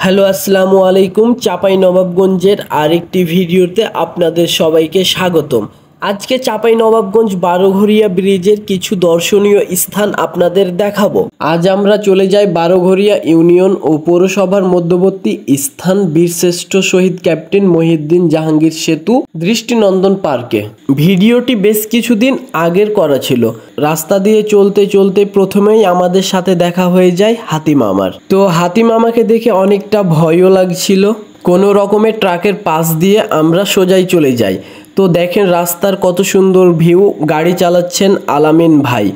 Hello আসসালামু আলাইকুম। চাঁপাইনবাবগঞ্জের আরেকটি ভিডিওতে আপনাদের সবাইকে স্বাগতম। আজকে চাঁপাইনবাবগঞ্জ বারোঘরিয়া ব্রিজের কিছু দর্শনীয় স্থান আপনাদের দেখাবো। আজ আমরা চলে যাই বারোঘরিয়া ইউনিয়ন ও পৌরসভার মধ্যবর্তী স্থান বীরশ্রেষ্ঠ শহীদ ক্যাপ্টেন মহিউদ্দিন জাহাঙ্গীর সেতু দৃষ্টিনন্দন পার্কে। ভিডিওটি বেশ কিছুদিন আগের করা ছিল। রাস্তা দিয়ে চলতে চলতে প্রথমেই আমাদের সাথে দেখা হয়ে যায় হাতিমামার। তো হাতিমামাকে দেখে অনেকটা ভয়ও লাগছিল। কোনো রকমের ট্রাকের পাশ দিয়ে আমরা সোজাই চলে যাই। তো দেখেন রাস্তার কত সুন্দর ভিউ, গাড়ি চালাচ্ছেন আলামিন ভাই।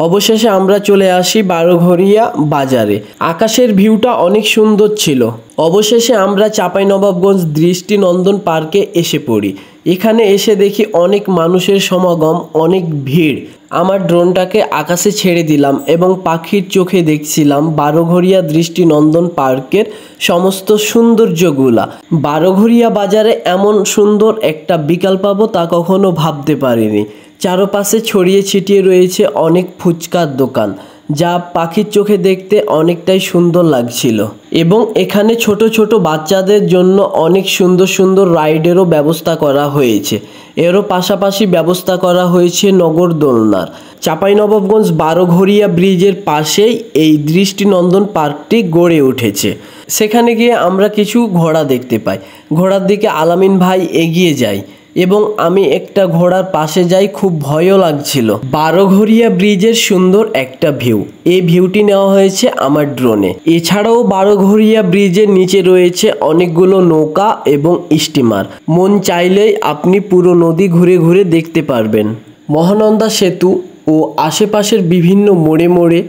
অবশেষে আমরা চলে আসি বারোঘরিয়া বাজারে। আকাশের ভিউটা অনেক সুন্দর ছিল। অবশেষে আমরা চাঁপাইনবাবগঞ্জ দৃষ্টিনন্দন পার্কে এসে পড়ি। এখানে এসে দেখি অনেক মানুষের সমাগম, অনেক ভিড়। আমার ড্রোনটাকে আকাশে ছেড়ে দিলাম এবং পাখির চোখে দেখছিলাম বারোঘরিয়া দৃষ্টিনন্দন পার্কের সমস্ত সৌন্দর্যগুলা। বারোঘরিয়া বাজারে এমন সুন্দর একটা বিকাল পাবো তা কখনো ভাবতে পারিনি। চারপাশে ছড়িয়ে ছিটিয়ে রয়েছে অনেক ফুচকার দোকান, যা পাখির চোখে দেখতে অনেকটাই সুন্দর লাগছিল। এবং এখানে ছোট ছোট বাচ্চাদের জন্য অনেক সুন্দর সুন্দর রাইডেরও ব্যবস্থা করা হয়েছে। এরও পাশাপাশি ব্যবস্থা করা হয়েছে নগর দোলনার। চাঁপাইনবাবগঞ্জ বারোঘরিয়া ব্রিজের পাশেই এই দৃষ্টিনন্দন পার্কটি গড়ে উঠেছে। সেখানে গিয়ে আমরা কিছু ঘোড়া দেখতে পাই। ঘোড়ার দিকে আলামিন ভাই এগিয়ে যায় এবং আমি একটা ঘোড়ার পাশে যাই, খুব ভয়ও লাগছিল। বারোঘরিয়া ব্রিজের সুন্দর একটা ভিউ, এই ভিউটি নেওয়া হয়েছে আমার ড্রোনে। এছাড়াও বারোঘরিয়া ব্রিজের নিচে রয়েছে অনেকগুলো নৌকা এবং স্টিমার। মন চাইলেই আপনি পুরো নদী ঘুরে ঘুরে দেখতে পারবেন। মহানন্দা সেতু ও আশেপাশের বিভিন্ন মোড়ে মোড়ে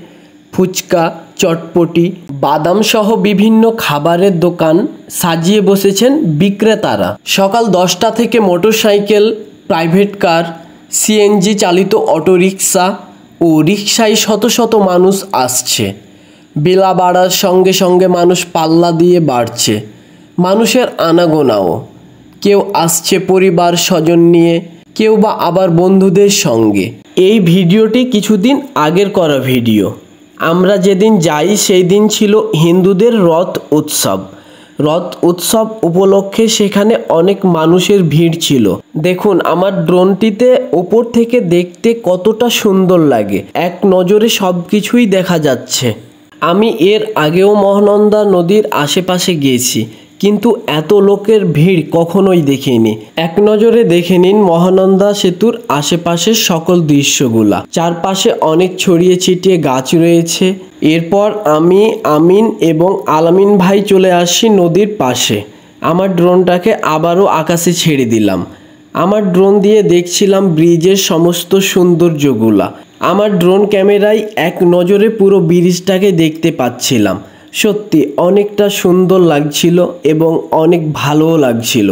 ফুচকা, চটপটি, বাদাম সহ বিভিন্ন খাবারের দোকান সাজিয়ে বসেছেন বিক্রেতারা। সকাল 10টা থেকে মোটরসাইকেল, প্রাইভেট কার, সিএনজি চালিত অটোরিকশা ও রিকশায় শত শত মানুষ আসছে। বেলা বাড়ার সঙ্গে সঙ্গে মানুষ পাল্লা দিয়ে বাড়ছে। মানুষের আনাগোনাও, কেউ আসছে পরিবার স্বজন নিয়ে, কেউ বা আবার বন্ধুদের সঙ্গে। এই ভিডিওটি কিছুদিন আগের করা ভিডিও। আমরা যেদিন যাই সেই দিন ছিল হিন্দুদের রথ উৎসব। রথ উৎসব উপলক্ষে সেখানে অনেক মানুষের ভিড় ছিল। দেখুন আমার ড্রোনটিতে ওপর থেকে দেখতে কতটা সুন্দর লাগে, এক নজরে সব কিছুই দেখা যাচ্ছে। আমি এর আগেও মহানন্দা নদীর আশেপাশে গিয়েছি, কিন্তু এত লোকের ভিড় কখনোই দেখিনি। এক নজরে দেখে নিন মহানন্দা সেতুর আশেপাশের সকল দৃশ্যগুলা। চারপাশে অনেক ছড়িয়ে ছিটিয়ে গাছ রয়েছে। এরপর আমি, আমিন এবং আলামিন ভাই চলে আসি নদীর পাশে। আমার ড্রোনটাকে আবারও আকাশে ছেড়ে দিলাম। আমার ড্রোন দিয়ে দেখছিলাম ব্রিজের সমস্ত সৌন্দর্যগুলা। আমার ড্রোন ক্যামেরায় এক নজরে পুরো ব্রিজটাকে দেখতে পাচ্ছিলাম। সত্যি অনেকটা সুন্দর লাগছিল এবং অনেক ভালোও লাগছিল।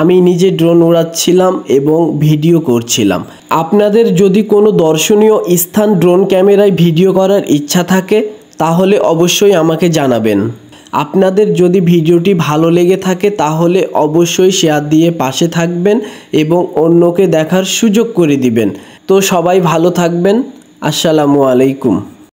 আমি নিজে ড্রোন উড়াচ্ছিলাম এবং ভিডিও করছিলাম। আপনাদের যদি কোনো দর্শনীয় স্থান ড্রোন ক্যামেরায় ভিডিও করার ইচ্ছা থাকে তাহলে অবশ্যই আমাকে জানাবেন। আপনাদের যদি ভিডিওটি ভালো লেগে থাকে তাহলে অবশ্যই শেয়ার দিয়ে পাশে থাকবেন এবং অন্যকে দেখার সুযোগ করে দিবেন। তো সবাই ভালো থাকবেন। আসসালামু আলাইকুম।